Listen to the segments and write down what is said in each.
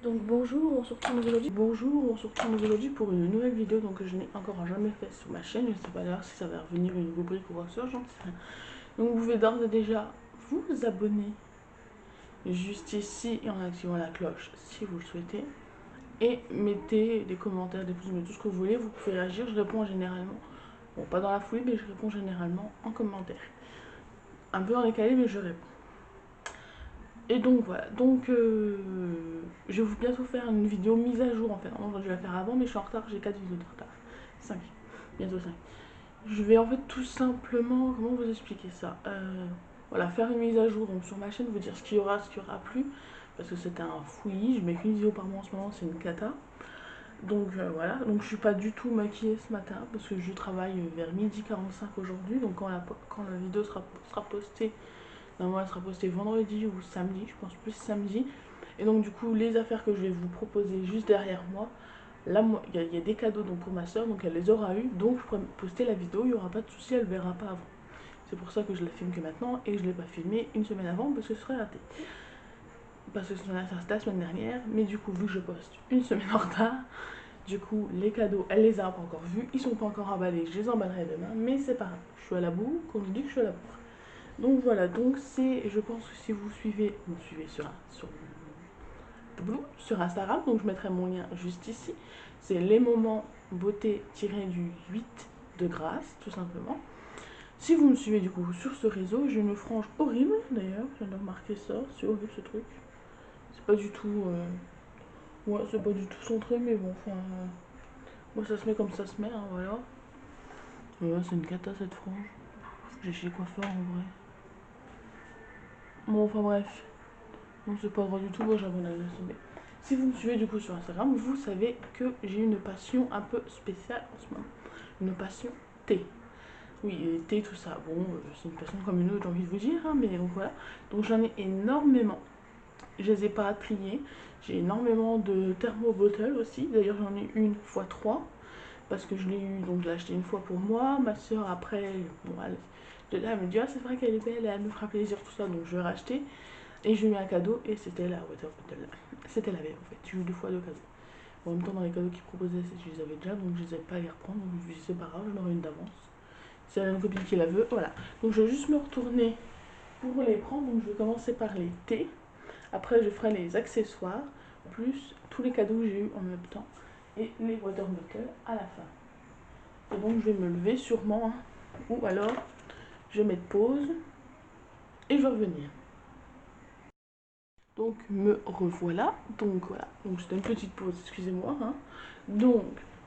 Donc bonjour, on se retrouve aujourd'hui pour une nouvelle vidéo donc que je n'ai encore jamais fait sur ma chaîne. Je ne sais pas d'ailleurs si ça va revenir une rubrique ou quoi que ce soit, j'en sais rien. Donc vous pouvez d'ores et déjà vous abonner juste ici et en activant la cloche si vous le souhaitez. Et mettez des commentaires, des pouces bleus, tout ce que vous voulez. Vous pouvez réagir, je réponds généralement. Bon, pas dans la foulée, mais je réponds généralement en commentaire. Un peu en décalé, mais je réponds. Et donc voilà, donc je vais bientôt faire une vidéo mise à jour en fait. Normalement, je vais la faire avant, mais je suis en retard, j'ai 4 vidéos de retard. 5, bientôt 5. Je vais en fait tout simplement, comment vous expliquer ça, voilà, faire une mise à jour donc, sur ma chaîne, vous dire ce qu'il y aura plus, parce que c'était un fouillis, je mets qu'une vidéo par mois en ce moment, c'est une cata. Donc voilà, donc je suis pas du tout maquillée ce matin, parce que je travaille vers 12h45 aujourd'hui, donc quand la vidéo sera postée, normalement elle sera postée vendredi ou samedi, je pense plus samedi. Et donc du coup les affaires que je vais vous proposer juste derrière moi, là il y a des cadeaux donc pour ma soeur, donc elle les aura eu, donc je pourrais poster la vidéo, il n'y aura pas de souci, elle verra pas avant. C'est pour ça que je la filme que maintenant et je ne l'ai pas filmée une semaine avant parce que ce serait raté. Parce que c'était la semaine dernière, mais du coup vu que je poste une semaine en retard, du coup les cadeaux elle les a pas encore vus, ils sont pas encore emballés, je les emballerai demain, mais c'est pas grave, je suis à la bourre, quand je dis que je suis à la bourre. Donc voilà, donc c'est, je pense que si vous me suivez sur Instagram, donc je mettrai mon lien juste ici. C'est les moments beauté-du 8 de grâce, tout simplement. Si vous me suivez du coup sur ce réseau, j'ai une frange horrible d'ailleurs, je viens de remarquer ça, c'est horrible ce truc. C'est pas du tout. Ouais, c'est pas du tout centré, mais bon, enfin. Moi ça se met comme ça se met, hein, voilà. Ouais, c'est une cata cette frange. J'ai chez coiffeur en vrai. Bon, enfin bref. Non, c'est pas grave du tout, moi j'abonne à la tomber. Si vous me suivez du coup sur Instagram, vous savez que j'ai une passion un peu spéciale en ce moment. Une passion thé. Oui, thé, tout ça. Bon, c'est une passion comme une autre, j'ai envie de vous dire, hein, mais donc voilà. Donc j'en ai énormément. Je les ai pas triés. J'ai énormément de thermobottles aussi. D'ailleurs, j'en ai une fois 3. Parce que je l'ai eu, donc je l'ai acheté une fois pour moi. Ma soeur, après, bon, elle me dit, ah, c'est vrai qu'elle est belle, elle me fera plaisir, tout ça. Donc je vais racheter. Et j'ai eu un cadeau et c'était la water bottle. C'était la même en fait. J'ai eu 2 fois 2 cadeaux. En même temps, dans les cadeaux qu'ils proposaient, je les avais déjà, donc je les avais pas à les reprendre. Donc je me suis dit, c'est pas grave, je m'aurai une d'avance. C'est la même copine qui la veut, voilà. Donc je vais juste me retourner pour les prendre. Donc je vais commencer par les thés. Après, je ferai les accessoires, plus tous les cadeaux que j'ai eu en même temps. Et les water bottles à la fin. Et donc je vais me lever sûrement, hein, ou alors je vais mettre pause et je vais revenir. Donc me revoilà, donc voilà, donc c'était une petite pause, excusez-moi, hein. Donc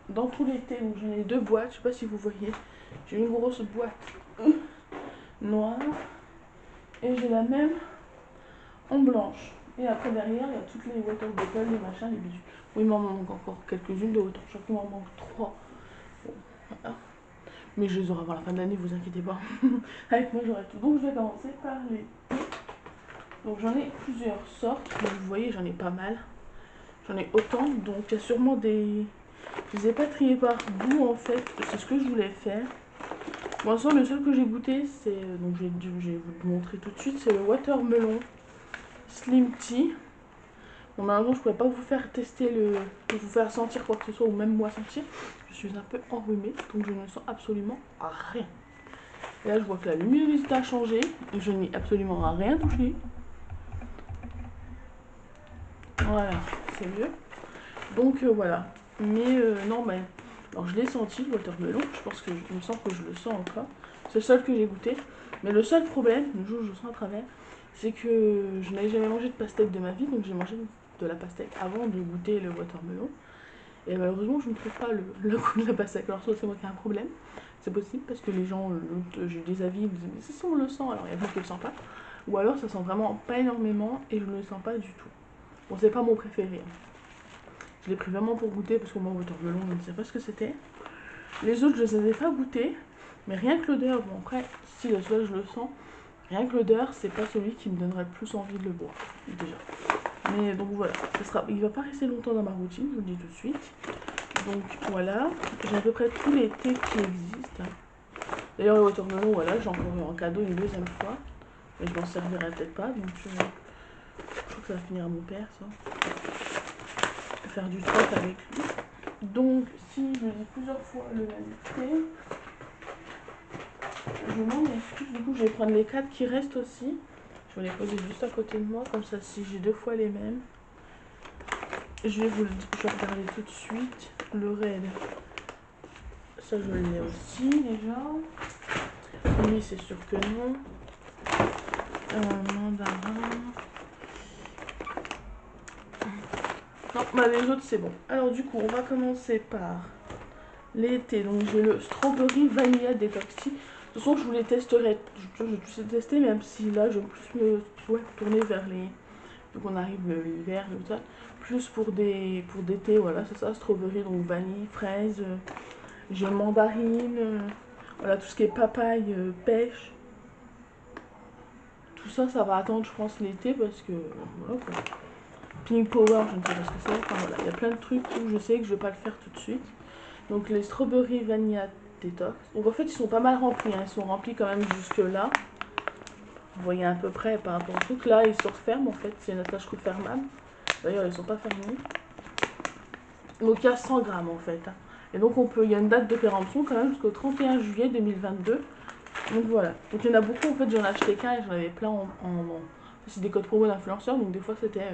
dans tous les thés, j'en ai 2 boîtes, je sais pas si vous voyez, j'ai une grosse boîte noire et j'ai la même en blanche. Et après derrière, il y a toutes les water bottles, les machins, les bidules. Oui, il m'en manque encore quelques-unes de hauteur, je crois qu'il m'en manque 3. Bon, voilà. Mais je les aurai avant la fin de l'année, vous inquiétez pas. Avec moi j'aurai tout. Donc je vais commencer par les... Donc j'en ai plusieurs sortes, donc vous voyez j'en ai pas mal. J'en ai autant, donc il y a sûrement des... Je les ai pas triés par goût en fait, c'est ce que je voulais faire. Pour l'instant le seul que j'ai goûté c'est, donc je vais vous le montrer tout de suite, c'est le Watermelon Slim Tea. Bon malheureusement je ne pourrais pas vous faire tester vous faire sentir quoi que ce soit ou même moi sentir. Je suis un peu enrhumée, donc je ne sens absolument rien. Et là je vois que la luminosité a changé, je n'ai absolument rien touché. Voilà, c'est mieux. Donc voilà. Mais non, mais. Alors je l'ai senti le watermelon, je pense que il me semble que je le sens encore. C'est le seul que j'ai goûté. Mais le seul problème, le jour où je le sens à travers, c'est que je n'avais jamais mangé de pastèque de ma vie, donc j'ai mangé de la pastèque avant de goûter le watermelon. Et malheureusement, je ne trouve pas le goût de la pastèque. Alors soit c'est moi qui ai un problème, c'est possible parce que les gens, j'ai des avis, ils me disent mais c'est ça on le sent, alors il y a beaucoup qui ne le sent pas. Ou alors ça sent vraiment pas énormément et je ne le sens pas du tout. Bon, c'est pas mon préféré. Je l'ai pris vraiment pour goûter parce que moi, watermelon, je ne sais pas ce que c'était. Les autres, je les avais pas goûtés. Mais rien que l'odeur, bon après, si là je le sens, rien que l'odeur, c'est pas celui qui me donnerait le plus envie de le boire, déjà. Mais donc voilà, il va pas rester longtemps dans ma routine, je vous le dis tout de suite. Donc voilà, j'ai à peu près tous les thés qui existent. D'ailleurs, le watermelon, voilà, j'ai encore eu en cadeau une 2e fois. Mais je m'en servirai peut-être pas, donc je crois que ça va finir à mon père, ça. faire du troc avec lui. Donc si je dis plusieurs fois le même thé, je m'en excuse. Du coup je vais prendre les 4 qui restent aussi. Je vais les poser juste à côté de moi, comme ça si j'ai 2 fois les mêmes. Je vais regarder tout de suite. Le raid, ça je l'ai aussi déjà. Lui c'est sûr que non. Mandarin. Non, bah les autres c'est bon. Alors du coup on va commencer par les thés. Donc j'ai le strawberry vanilla detox tea. De toute façon je vous les testerai. Je vais tous les tester, même si là je vais plus me tourner vers les... Donc on arrive l'hiver et tout ça. Plus pour des thés, voilà c'est ça, strawberry, donc vanille, fraise, j'ai mandarine, voilà tout ce qui est papaye, pêche. Tout ça, ça va attendre je pense l'été parce que voilà quoi. Pink Power, je ne sais pas ce que c'est. Enfin voilà, il y a plein de trucs où je sais que je vais pas le faire tout de suite. Donc les strawberry vanilla detox. Donc en fait ils sont pas mal remplis, hein. Ils sont remplis quand même jusque là. Vous voyez à peu près par rapport au truc. Là ils se referment en fait, c'est une attache refermable. D'ailleurs ils sont pas fermés. Donc il y a 100 grammes en fait. Et donc il y a une date de péremption quand même jusqu'au 31 juillet 2022. Donc voilà. Donc il y en a beaucoup en fait, j'en ai acheté qu'un et j'en avais plein en c'est des codes promo d'influenceurs. Donc des fois c'était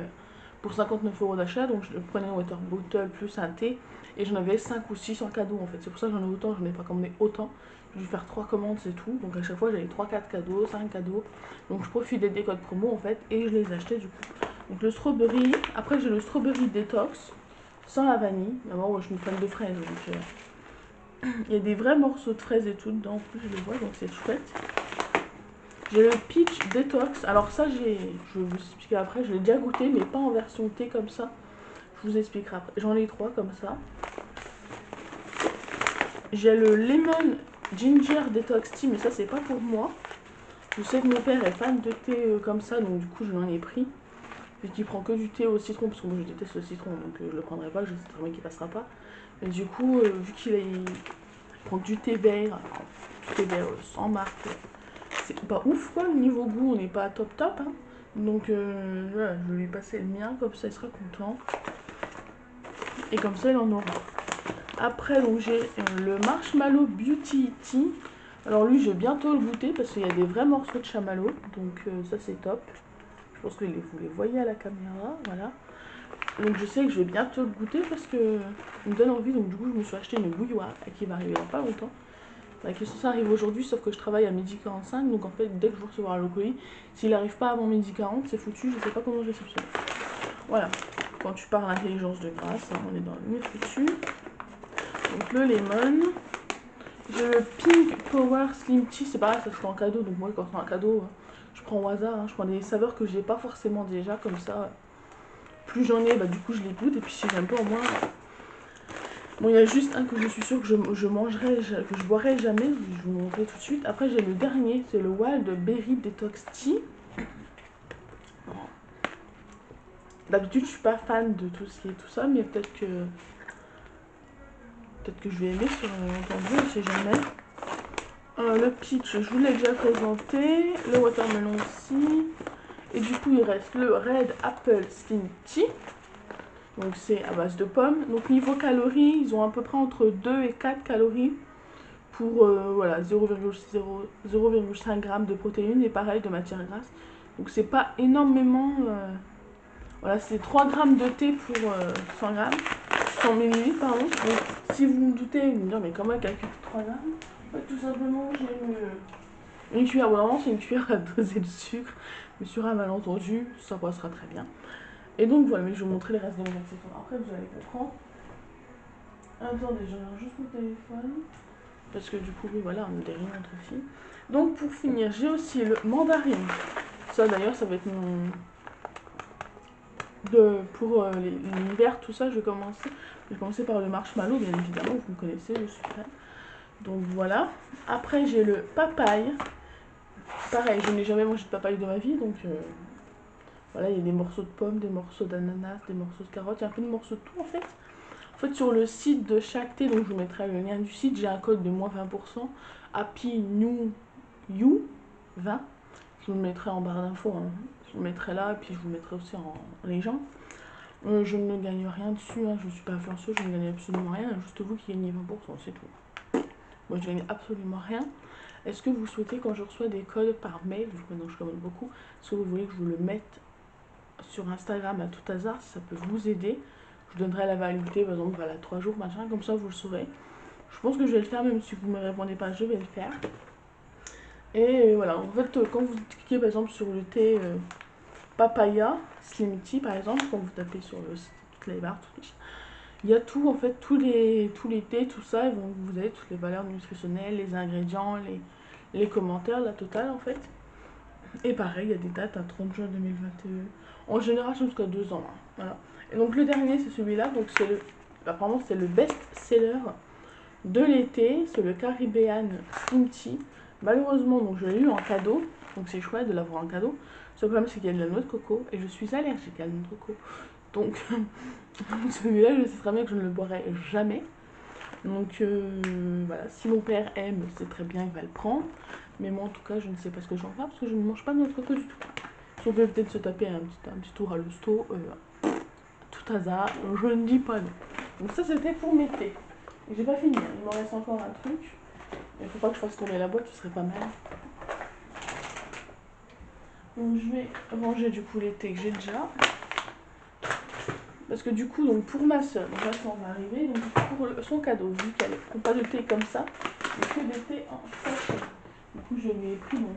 pour 59 € d'achat. Donc je prenais un water bottle plus un thé. Et j'en avais 5 ou 6 en cadeau en fait. C'est pour ça que j'en ai autant, j'en ai pas commandé autant. Je vais faire 3 commandes c'est tout. Donc à chaque fois j'avais 3-4 cadeaux, 5 cadeaux. Donc je profitais des codes promo en fait et je les achetais du coup. Donc le strawberry, après j'ai le strawberry detox. Sans la vanille. D'abord, moi je suis une fan de fraises. Donc il y a des vrais morceaux de fraises et tout dedans. En plus, je les vois, donc c'est chouette. J'ai le peach detox. Alors, ça, je vais vous expliquer après. Je l'ai déjà goûté, mais pas en version thé comme ça. Je vous expliquerai après. J'en ai 3 comme ça. J'ai le lemon ginger detox tea, mais ça, c'est pas pour moi. Je sais que mon père est fan de thé comme ça, donc du coup, je l'en ai pris. Vu qu'il prend que du thé au citron, parce que moi je déteste le citron, donc je le prendrai pas, je sais très bien qu'il passera pas. Et du coup, vu qu'il prend du thé vert sans marque, c'est pas ouf quoi, le niveau goût, on n'est pas top top. Hein. Donc voilà, je vais lui passer le mien, comme ça il sera content. Et comme ça il en aura. Après, donc j'ai le Marshmallow Beauty Tea. Alors lui, je vais bientôt le goûter parce qu'il y a des vrais morceaux de chamallow, donc ça c'est top. Je pense que vous les voyez à la caméra, voilà. Donc je sais que je vais bientôt le goûter parce que ça me donne envie. Donc du coup je me suis acheté une bouilloire qui va arriver dans pas longtemps. La question ça arrive aujourd'hui, sauf que je travaille à 12h45. Donc en fait dès que je vais recevoir le colis, s'il n'arrive pas avant 12h40, c'est foutu, je sais pas comment je réceptionne. Voilà, quand tu parles intelligence de grâce, on est dans le mieux foutu. Donc le lemon. J'ai le Pink Power Slim Tea, c'est pareil, ça se fait en cadeau. Donc moi quand c'est un cadeau, je prends au hasard, hein. Je prends des saveurs que j'ai pas forcément déjà comme ça. Plus j'en ai, bah du coup je les goûte. Et puis si j'aime pas au moins... Bon, il y a juste un que je suis sûre que je mangerai, que je boirai jamais. Je vous montrerai tout de suite. Après j'ai le dernier, c'est le Wild Berry Detox Tea. D'habitude je suis pas fan de tout ce qui est tout ça, mais peut-être que je vais aimer sur entendu, on sait jamais. Le peach, je vous l'ai déjà présenté. Le watermelon aussi. Et du coup, il reste le Red Apple Slim Tea. Donc, c'est à base de pommes. Donc, niveau calories, ils ont à peu près entre 2 et 4 calories pour voilà, 0,5 g de protéines et pareil de matière grasse. Donc, c'est pas énormément. Voilà, c'est 3 g de thé pour 100 g. 100 ml, pardon. Donc, si vous me doutez, vous me direz, mais comment elle calcule 3 g? Tout simplement, j'ai une cuillère, bon, normalement c'est une cuillère à doser de sucre, mais sur un malentendu, ça passera très bien. Et donc voilà, mais je vais vous montrer les restes de mes accessoires. Après, vous allez comprendre. Attendez, je regarde juste mon téléphone. Parce que du coup, oui, voilà, on a des réunions entre filles. Donc pour finir, j'ai aussi le mandarine. Ça d'ailleurs, ça va être mon... pour l'hiver, tout ça, je vais commencer par le marshmallow, bien évidemment, vous me connaissez, je suis fan. Donc voilà. Après, j'ai le papaye. Pareil, je n'ai jamais mangé de papaye de ma vie, donc voilà, il y a des morceaux de pommes, des morceaux d'ananas, des morceaux de carottes, il y a un peu de morceaux de tout en fait. En fait, sur le site de chaque thé, donc je vous mettrai le lien du site, j'ai un code de moins 20%, Happy New You 20. Je vous le mettrai en barre d'infos, hein. Je vous le mettrai là, et puis je vous le mettrai aussi en légende. Je ne gagne rien dessus, hein. Je ne suis pas influenceuse, je ne gagne absolument rien, juste vous qui gagnez 20%, c'est tout. Moi je gagne absolument rien. Est-ce que vous souhaitez, quand je reçois des codes par mail, vu que maintenant je commande beaucoup, est-ce que vous voulez que je vous le mette sur Instagram à tout hasard, si ça peut vous aider? Je vous donnerai la validité, par exemple, voilà, 3 jours, machin, comme ça vous le saurez. Je pense que je vais le faire, même si vous ne me répondez pas, je vais le faire. Et voilà, en fait, quand vous cliquez par exemple sur le thé Papaya Slim Tea, par exemple, quand vous tapez sur le site, toutes les barres, il y a tout, en fait, tous les thés, tout ça, et vous avez toutes les valeurs nutritionnelles, les ingrédients, les commentaires, la totale, en fait. Et pareil, il y a des dates à 30 juin 2021. En général, c'est jusqu'à 2 ans. Hein. Voilà. Et donc, le dernier, c'est celui-là. Donc, apparemment, c'est le best-seller de l'été. C'est le Caribbean Slim Tea. Malheureusement, donc, je l'ai eu en cadeau. Donc, c'est chouette de l'avoir en cadeau. Le problème, c'est qu'il y a de la noix de coco. Et je suis allergique à la noix de coco. Donc, celui-là, je sais très bien que je ne le boirai jamais. Donc, voilà. Si mon père aime, c'est très bien, il va le prendre. Mais moi, en tout cas, je ne sais pas ce que j'en fais parce que je ne mange pas de noix de coco du tout. Si on peut peut-être se taper un petit tour à l'hosto, tout hasard, je ne dis pas non. Donc ça, c'était pour mes thés. Et j'ai pas fini, hein. Il m'en reste encore un truc. Il faut pas que je fasse tomber la boîte, ce serait pas mal. Donc je vais ranger du coup les thés que j'ai déjà. Parce que du coup, donc pour ma soeur, donc là ça va arriver, donc pour son cadeau, vu qu'elle ne prend pas de thé comme ça, mais que des thés en sachet. Du coup, je lui ai pris, donc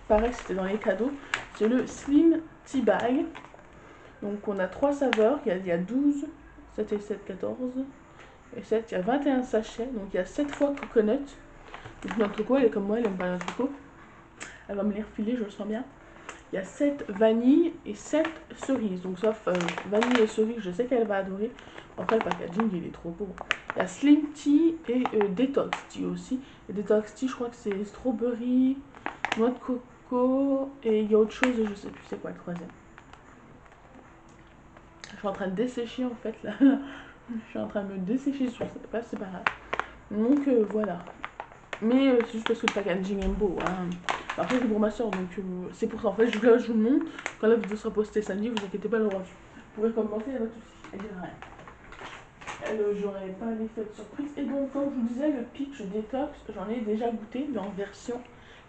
pareil, c'était dans les cadeaux, c'est le Slim Tea Bag. Donc on a 3 saveurs, il y a 12, 7 et 7, 14 et 7, il y a 21 sachets, donc il y a 7 fois coconut. Donc notre coco, elle est comme moi, elle aime pas notre coco. Elle va me les refiler, je le sens bien. Il y a 7 vanilles et 7 cerises. Donc sauf vanille et cerise, je sais qu'elle va adorer. Après le packaging, il est trop beau. Il y a Slim Tea et Detox Tea aussi. Et Detox Tea, je crois que c'est strawberry, noix de coco et il y a autre chose, je sais plus c'est quoi le troisième. Je suis en train de dessécher en fait là. Je suis en train de me dessécher sur cette page, c'est pas grave. Donc voilà. Mais c'est juste parce que le packaging est beau. Hein. Après c'est pour ma soeur, donc c'est pour ça. En fait, je vous le montre. Quand la vidéo sera postée samedi, vous inquiétez pas, Laura. Vous pouvez commenter, il n'y a pas de souci. Elle dira rien. J'aurais pas l'effet de surprise. Et donc, comme je vous disais, le Peach Detox, j'en ai déjà goûté, mais en version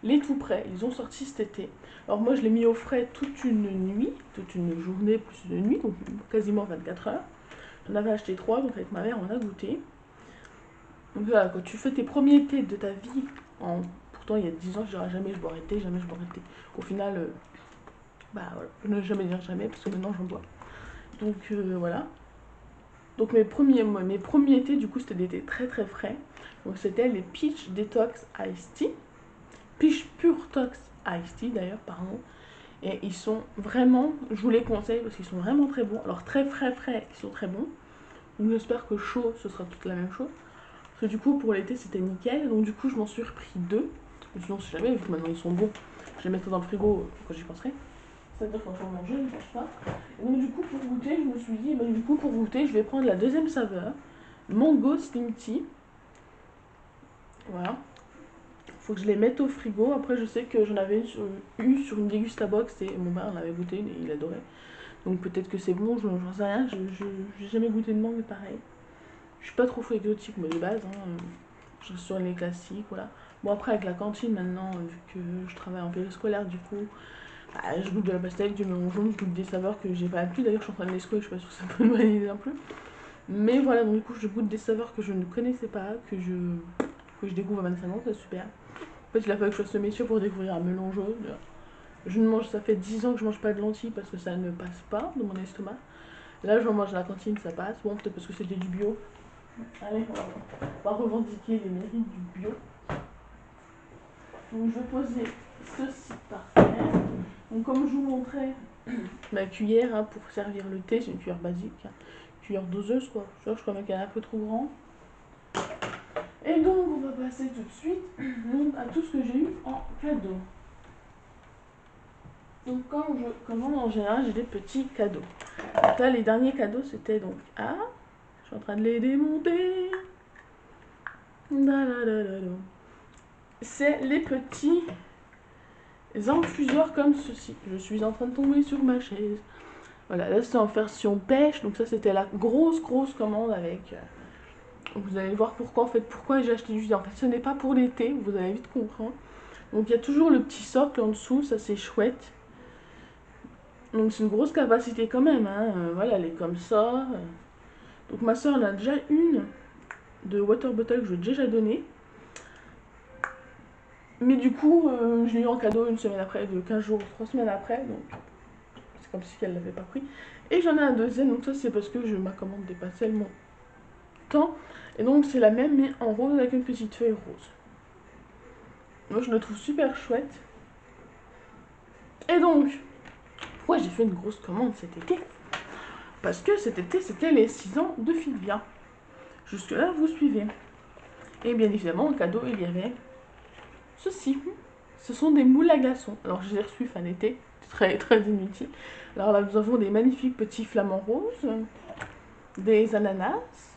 les tout prêts. Ils ont sorti cet été. Alors moi, je l'ai mis au frais toute une nuit, toute une journée plus une nuit, donc quasiment 24 heures. J'en avais acheté 3, donc avec ma mère, on a goûté. Donc voilà, quand tu fais tes premiers thés de ta vie, pourtant il y a 10 ans, je dirais jamais je boirai de thé, jamais je boirai de thé. Au final, bah voilà, je ne vais jamais dire jamais, parce que maintenant j'en bois. Donc voilà. Donc mes premiers thés, du coup, c'était des thés très très frais. Donc c'était les Peach Detox Iced Tea. Peach Pure Tox Iced Tea d'ailleurs, pardon. Et ils sont vraiment, je vous les conseille parce qu'ils sont vraiment très bons. Alors très frais, ils sont très bons. Donc j'espère que chaud, ce sera toute la même chose. Parce que du coup, pour l'été, c'était nickel. Donc du coup, je m'en suis repris 2. Sinon, si jamais, vu que maintenant ils sont bons, je les mettrai dans le frigo quand j'y penserai. C'est-à-dire quand je vais manger, je ne pense pas. Et donc du coup, pour goûter, je me suis dit, bah, du coup, pour goûter, je vais prendre la deuxième saveur. Mango Slim Tea. Voilà. Faut que je les mette au frigo. Après, je sais que j'en avais eu sur une Degustabox et mon père en avait goûté et il adorait. Donc peut-être que c'est bon, j'en sais rien. J'ai jamais goûté de mangue pareil. Je suis pas trop fou exotique, mais de base. Hein, je reste sur les classiques, voilà. Bon, après, avec la cantine maintenant, vu que je travaille en périscolaire, du coup, bah, je goûte de la pastèque, du melon jaune, je goûte des saveurs que j'ai pas plus. D'ailleurs, je suis en train de l'esco et je suis pas sûre que ça peut me valider un peu. Mais voilà, donc du coup, je goûte des saveurs que je ne connaissais pas, que je découvre maintenant, c'est super. En fait, il a fallu que je fasse ce métier pour découvrir un melon jaune. Ça fait 10 ans que je mange pas de lentilles parce que ça ne passe pas dans mon estomac. Là, j'en mange à la cantine, ça passe. Bon, peut-être parce que c'était du bio. Allez, on va revendiquer les mérites du bio. Donc, je vais poser ceci par terre. Donc, comme je vous montrais, ma cuillère hein, pour servir le thé, c'est une cuillère basique. Hein. Cuillère doseuse, quoi. Je crois même qu'elle est un peu trop grande. Et donc, on va passer tout de suite à tout ce que j'ai eu en cadeau. Donc quand je commande en général, j'ai des petits cadeaux. Donc là, les derniers cadeaux, c'était donc... Ah, je suis en train de les démonter. C'est les petits infuseurs comme ceci. Je suis en train de tomber sur ma chaise. Voilà, là c'est en version pêche, donc ça c'était la grosse commande avec... vous allez voir pourquoi, en fait, pourquoi j'ai acheté du gilet. En fait, ce n'est pas pour l'été, vous allez vite comprendre. Donc il y a toujours le petit socle en dessous, ça c'est chouette. Donc c'est une grosse capacité quand même, hein. Voilà, elle est comme ça. Donc ma soeur en a déjà une de water bottle que je lui ai déjà donnée. Mais du coup, je l'ai eu en cadeau une semaine après, de 15 jours, 3 semaines après. Donc c'est comme si elle l'avait pas pris. Et j'en ai un deuxième, donc ça c'est parce que ma commande dépassait mon temps. Et donc c'est la même mais en rose avec une petite feuille rose. Moi je le trouve super chouette. Et donc, pourquoi j'ai fait une grosse commande cet été? Parce que cet été c'était les 6 ans de Fivia. Jusque là vous suivez. Et bien évidemment en cadeau il y avait ceci. Ce sont des moules à glaçons. Alors je les ai reçus fin d'été, très inutile. Alors là nous avons des magnifiques petits flamants roses, des ananas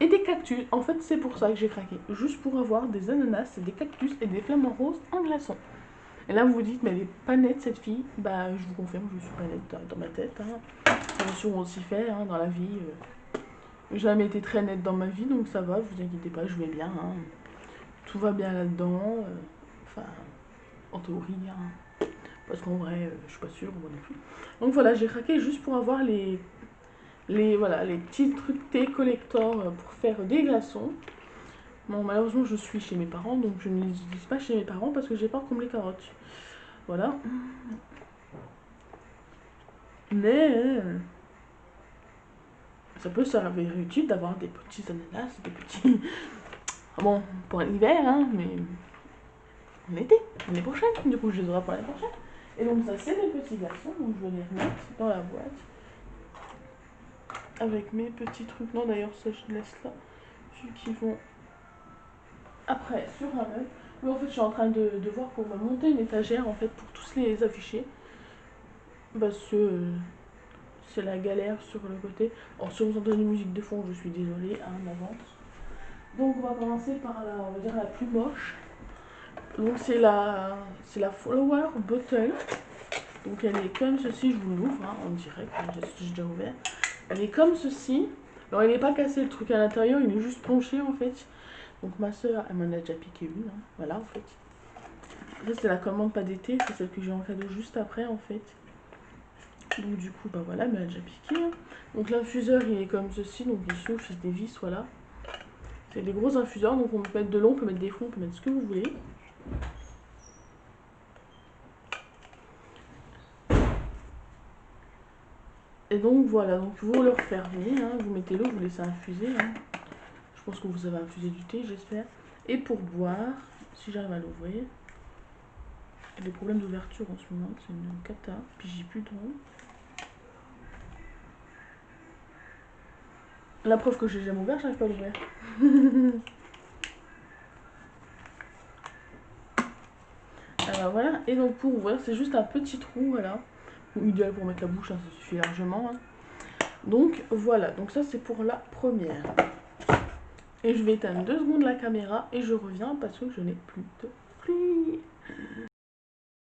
et des cactus. En fait c'est pour ça que j'ai craqué, juste pour avoir des ananas, des cactus et des flamants roses en glaçons. Et là vous vous dites mais elle est pas nette cette fille. Bah je vous confirme, je suis pas nette dans ma tête. Attention on s'y fait dans la vie. J'ai jamais été très nette dans ma vie donc ça va, vous inquiétez pas, je vais bien. Tout va bien là-dedans. Enfin, en théorie, parce qu'en vrai, je suis pas sûre, moi non plus. Donc voilà, j'ai craqué juste pour avoir les petits trucs thé collector pour faire des glaçons. Bon, malheureusement, je suis chez mes parents, donc je ne les utilise pas chez mes parents parce que j'ai pas comme les carottes. Voilà. Mais ça peut s'avérer utile d'avoir des petits ananas, des petits... Bon, pour l'hiver, mais en été, l'année prochaine. Du coup, je les aurai pour l'année prochaine. Et donc ça c'est des petits glaçons, donc je vais les remettre dans la boîte. Avec mes petits trucs. Non d'ailleurs ça je laisse là. Ceux qui vont après sur un meuble. Mais en fait je suis en train de voir qu'on va monter une étagère en fait pour tous les afficher. Parce que c'est la galère sur le côté. Alors si vous entendez une musique de fond, je suis désolée, en avance. Donc on va commencer par on va dire la plus moche. Donc c'est la Flower Bottle. Donc elle est comme ceci, je vous l'ouvre en direct, j'ai déjà ouvert. Elle est comme ceci. Alors il n'est pas cassé le truc à l'intérieur, il est juste penché en fait. Donc ma soeur, elle m'en a déjà piqué une, voilà en fait. Là c'est la commande pas d'été, c'est celle que j'ai en cadeau juste après en fait. Donc du coup bah voilà, elle m'a déjà piqué. Donc l'infuseur il est comme ceci, donc il s'ouvre, il se dévisse, voilà. C'est des gros infuseurs, donc on peut mettre de l'eau, on peut mettre des fonds, on peut mettre ce que vous voulez. Et donc voilà, donc vous le refermez, vous mettez l'eau, vous laissez infuser. Je pense que vous avez infusé du thé, j'espère. Et pour boire, si j'arrive à l'ouvrir, j'ai des problèmes d'ouverture en ce moment, c'est une cata, puis j'ai plus d'eau. La preuve que j'ai jamais ouvert, j'arrive pas à l'ouvrir. Alors voilà, et donc pour ouvrir, c'est juste un petit trou, voilà. Idéal pour mettre la bouche, ça suffit largement. Donc voilà, donc ça c'est pour la première. Et je vais éteindre 2 secondes la caméra et je reviens parce que je n'ai plus de prix.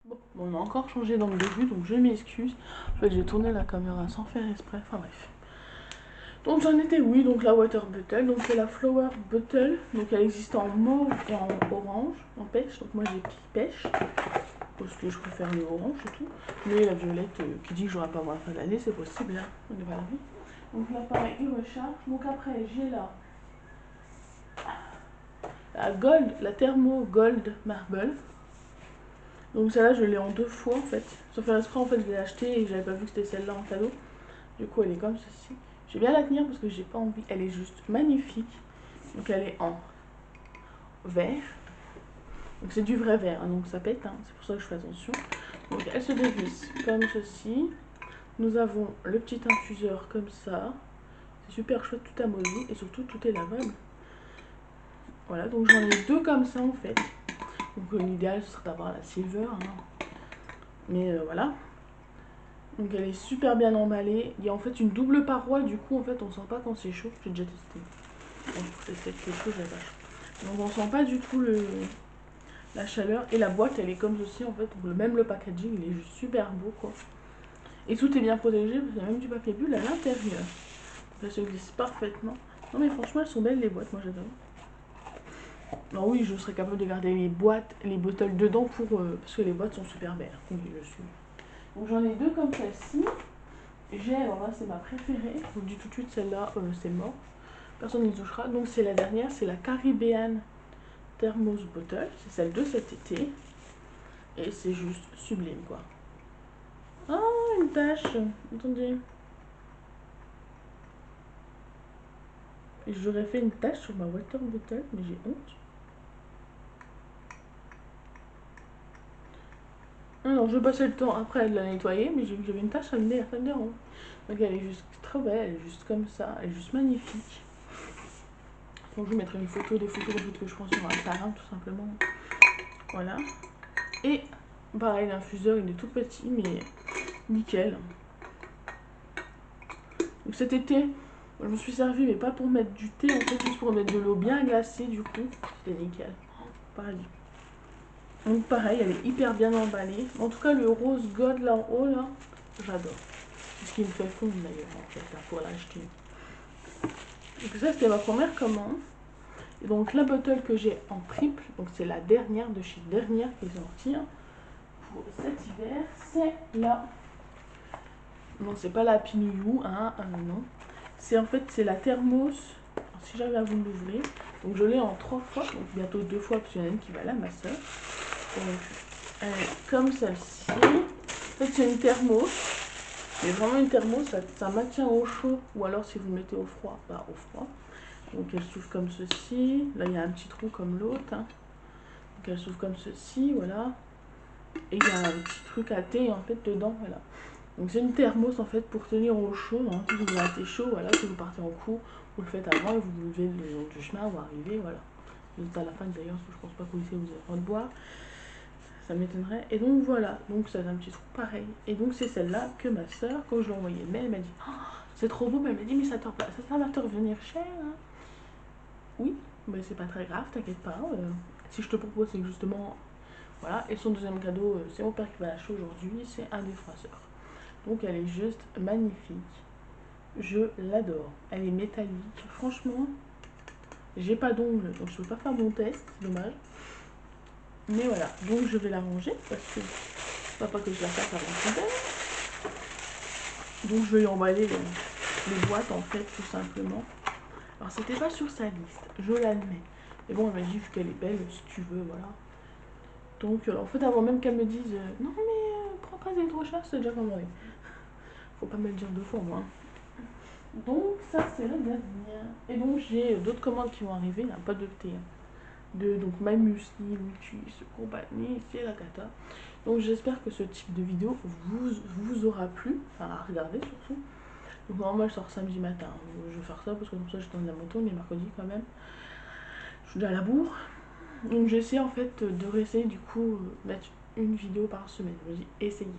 Bon, on a encore changé d'angle de vue, donc je m'excuse. En fait, j'ai tourné la caméra sans faire exprès, enfin bref. Donc j'en étais, oui, donc la water bottle, donc c'est la flower bottle, donc elle existe en mauve et en orange, en pêche, donc moi j'ai pris pêche, parce que je préfère le orange et tout, mais la violette qui dit que j'aurai pas avant la fin de l'année, c'est possible, on est pas la vie. Donc là pareil, il recharge, donc après j'ai là la gold, la thermo gold marble. Donc celle-là je l'ai en 2 fois en fait. Sans faire exprès en fait je l'ai achetée et j'avais pas vu que c'était celle-là en cadeau. Du coup elle est comme ceci. Je vais bien la tenir parce que j'ai pas envie. Elle est juste magnifique. Donc elle est en vert. Donc c'est du vrai vert, donc ça pète, c'est pour ça que je fais attention. Donc elle se dévisse comme ceci. Nous avons le petit infuseur comme ça. C'est super chouette, tout amovi et surtout tout est lavable. Voilà, donc j'en ai 2 comme ça en fait. Donc l'idéal ce serait d'avoir la silver. Mais voilà. Donc elle est super bien emballée. Il y a en fait une double paroi, du coup en fait on sent pas quand c'est chaud. J'ai déjà testé. Bon, c'est quelque chose, j'avais pas chaud. Donc on sent pas du tout la chaleur. Et la boîte elle est comme ceci en fait. Même le packaging il est juste super beau quoi. Et tout est bien protégé, parce qu'il y a même du papier bulle à l'intérieur. Ça se glisse parfaitement. Non mais franchement, elles sont belles les boîtes, moi j'adore. Non oui, je serais capable de garder les boîtes, les bottles dedans pour parce que les boîtes sont super belles. Oui, je suis. Donc j'en ai deux comme celle-ci. J'ai, alors là c'est ma préférée. Je vous le dis tout de suite, celle-là c'est mort. Personne n'y touchera. Donc c'est la dernière, c'est la Caribbean Thermos Bottle. C'est celle de cet été. Et c'est juste sublime quoi. Ah, une tache. Attendez. J'aurais fait une tache sur ma water bottle, mais j'ai honte. Alors je passais le temps après de la nettoyer, mais j'ai vu que j'avais une tache à me rond. Donc elle est juste trop belle, elle est juste comme ça, elle est juste magnifique. Donc je vous mettrai une photo, des photos que je prends sur Instagram tout simplement. Voilà. Et pareil, l'infuseur il est tout petit, mais nickel. Donc cet été, je me suis servi, mais pas pour mettre du thé, en fait juste pour mettre de l'eau bien glacée du coup. C'était nickel. Pareil. Donc pareil, elle est hyper bien emballée. En tout cas, le rose gold là en haut, là, j'adore. C'est ce qui me fait fondre d'ailleurs, en fait, là, pour l'acheter. Donc ça, c'était ma première commande. Et donc la bottle que j'ai en triple, donc c'est la dernière de chez Dernière qui est sortie hein, pour cet hiver, c'est la... Non, c'est pas la Pinuyou, hein, non. C'est en fait, c'est la Thermos. Alors, si j'avais à vous l'ouvrir, donc je l'ai en 3 fois, donc bientôt 2 fois, parce qu'il y en a une qui va là, ma soeur. Donc, elle est comme celle-ci. En fait, c'est une thermos. Mais vraiment une thermos, ça maintient au chaud. Ou alors, si vous le mettez au froid, bah au froid. Donc, elle s'ouvre comme ceci. Là, il y a un petit trou comme l'autre. Hein. Donc, elle s'ouvre comme ceci, voilà. Et il y a un petit truc à thé, en fait, dedans, voilà. Donc, c'est une thermos, en fait, pour tenir au chaud. Hein. Si vous avez un thé chaud, voilà, si vous partez en cours, vous le faites avant et vous vous levez le long du chemin, vous arrivez, voilà. Vous êtes à la fin, d'ailleurs, parce que je pense pas qu'au lycée, vous avez le droit de boire. Ça m'étonnerait. Et donc voilà, donc ça a un petit trou pareil. Et donc c'est celle-là que ma soeur, quand je l'ai envoyée le mail, elle m'a dit oh, c'est trop beau, mais elle m'a dit mais ça va te revenir cher. Hein. Oui, mais c'est pas très grave, t'inquiète pas. Si je te propose, c'est que justement, voilà. Et son deuxième cadeau, c'est mon père qui va l'acheter aujourd'hui, c'est un défroisseur. Donc elle est juste magnifique. Je l'adore. Elle est métallique. Franchement, j'ai pas d'ongles, donc je peux pas faire mon test, c'est dommage. Mais voilà, donc je vais la ranger parce que pas que je la fasse avant qu'on donc je vais lui emballer les boîtes en fait tout simplement. Alors c'était pas sur sa liste, je l'admets. Mais bon elle m'a dit vu qu'elle est belle, si tu veux, voilà. Donc en fait avant même qu'elle me dise non mais prends pas, c'est trop cher, c'est déjà commandé. Faut pas me le dire deux fois moi. Donc ça c'est la dernière. Et donc j'ai d'autres commandes qui vont arriver, là, pas de thé. Hein. Donc My Muesli, Lutus, compagnie, c'est la cata. Donc j'espère que ce type de vidéo vous aura plu, enfin à regarder surtout. Donc normalement je sors samedi matin, je vais faire ça parce que comme ça je tourne la moto, mais mercredi quand même. Je suis déjà à la bourre. Donc j'essaie en fait de réessayer du coup mettre une vidéo par semaine. Je me dis essayer.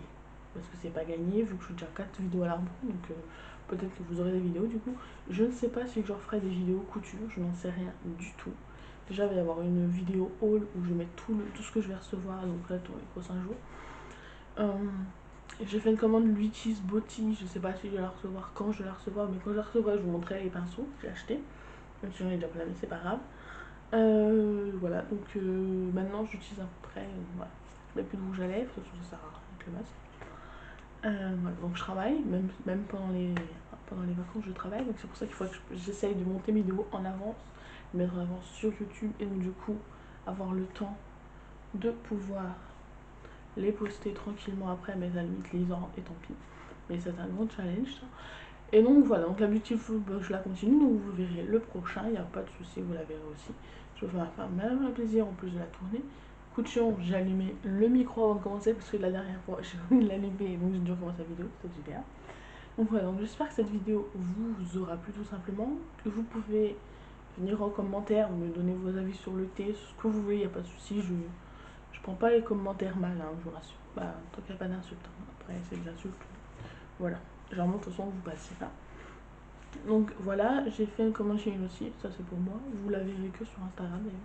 Parce que c'est pas gagné vu que je suis déjà 4 vidéos à la bourre. Donc peut-être que vous aurez des vidéos du coup. Je ne sais pas si je referai des vidéos couture, je n'en sais rien du tout. Déjà il va y avoir une vidéo haul où je vais mettre tout ce que je vais recevoir donc là pour les prochains jours. J'ai fait une commande Lutis Botti, je sais pas si je vais la recevoir, quand je vais la recevoir, mais quand je la recevrai, je vous montrerai les pinceaux que j'ai achetés. Même si j'en ai déjà plein, mais c'est pas grave. Voilà, donc maintenant j'utilise à peu près, voilà. Je mets plus de rouge à lèvres, parce que ça sert à rien avec le masque. Voilà, donc je travaille, même pendant les vacances je travaille, donc c'est pour ça qu'il faut que j'essaye de monter mes vidéos en avance, de mettre en avance sur YouTube, et donc du coup avoir le temps de pouvoir les poster tranquillement après, mais à la limite les ans et tant pis. Mais c'est un grand challenge ça. Et donc voilà, donc la Beautiful, je la continue, donc vous verrez le prochain, il n'y a pas de souci, vous la verrez aussi. Je vais faire même un plaisir en plus de la tournée. Coup de chance, j'ai allumé le micro avant de commencer parce que la dernière fois j'ai oublié de l'allumer, donc j'ai dû recommencer la vidéo, c'est super. Donc voilà, donc j'espère que cette vidéo vous aura plu tout simplement, que vous pouvez venir en commentaire, me donner vos avis sur le thé, ce que vous voulez, il n'y a pas de souci, je prends pas les commentaires mal, hein, je vous rassure. Bah, tant qu'il n'y a pas d'insultes. Hein. Après, c'est des insultes. Voilà. Généralement, de toute façon, vous passez là. Donc voilà, j'ai fait une commande chez une aussi. Ça, c'est pour moi. Vous la verrez que sur Instagram d'ailleurs.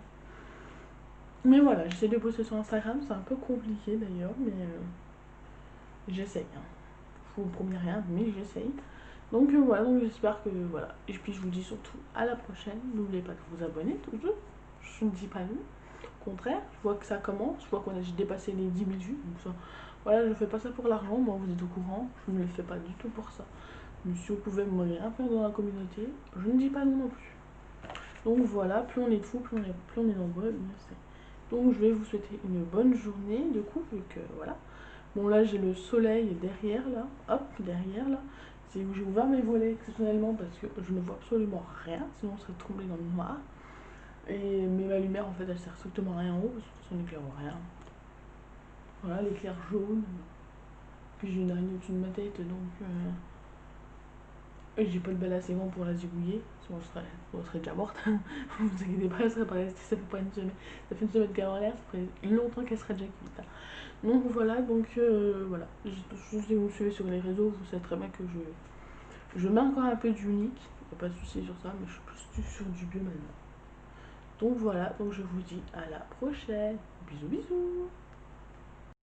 Mais voilà, j'essaie de poster sur Instagram. C'est un peu compliqué d'ailleurs, mais j'essaye. Hein. vous promets rien, mais j'essaye. Donc voilà, donc j'espère que voilà. Et puis je vous dis surtout à la prochaine. N'oubliez pas de vous abonner toujours. Je ne dis pas non. Au contraire, je vois que ça commence, je vois j'ai dépassé les 10 000 vues. Donc ça, voilà, je fais pas ça pour l'argent, moi vous êtes au courant, je ne le fais pas du tout pour ça. Mais si vous pouvez me rien faire dans la communauté, je ne dis pas non non plus. Donc voilà, plus on est de fous, plus on est nombreux, mieux c'est. Donc je vais vous souhaiter une bonne journée, du coup, vu que voilà. Bon là j'ai le soleil derrière là, hop, derrière là. C'est où j'ai ouvert mes volets exceptionnellement parce que je ne vois absolument rien, sinon on serait tombé dans le noir. Mais ma lumière en fait elle sert strictement à rien en haut parce que ça n'éclaire rien. Voilà, l'éclair jaune. Puis j'ai une araignée au-dessus de ma tête donc et j'ai pas de balle assez grand pour la zigouiller, sinon elle serait déjà morte. Vous inquiétez pas, elle serait pas restée, ça fait pas une semaine. Ça fait une semaine qu'elle est en l'air, ça ferait longtemps qu'elle serait déjà cuite. Donc voilà, voilà. Si vous me suivez sur les réseaux, vous savez très bien que je mets encore un peu d'unique, y a pas de souci sur ça, mais je suis plus sur du bio maintenant. Donc voilà, donc je vous dis à la prochaine. Bisous bisous.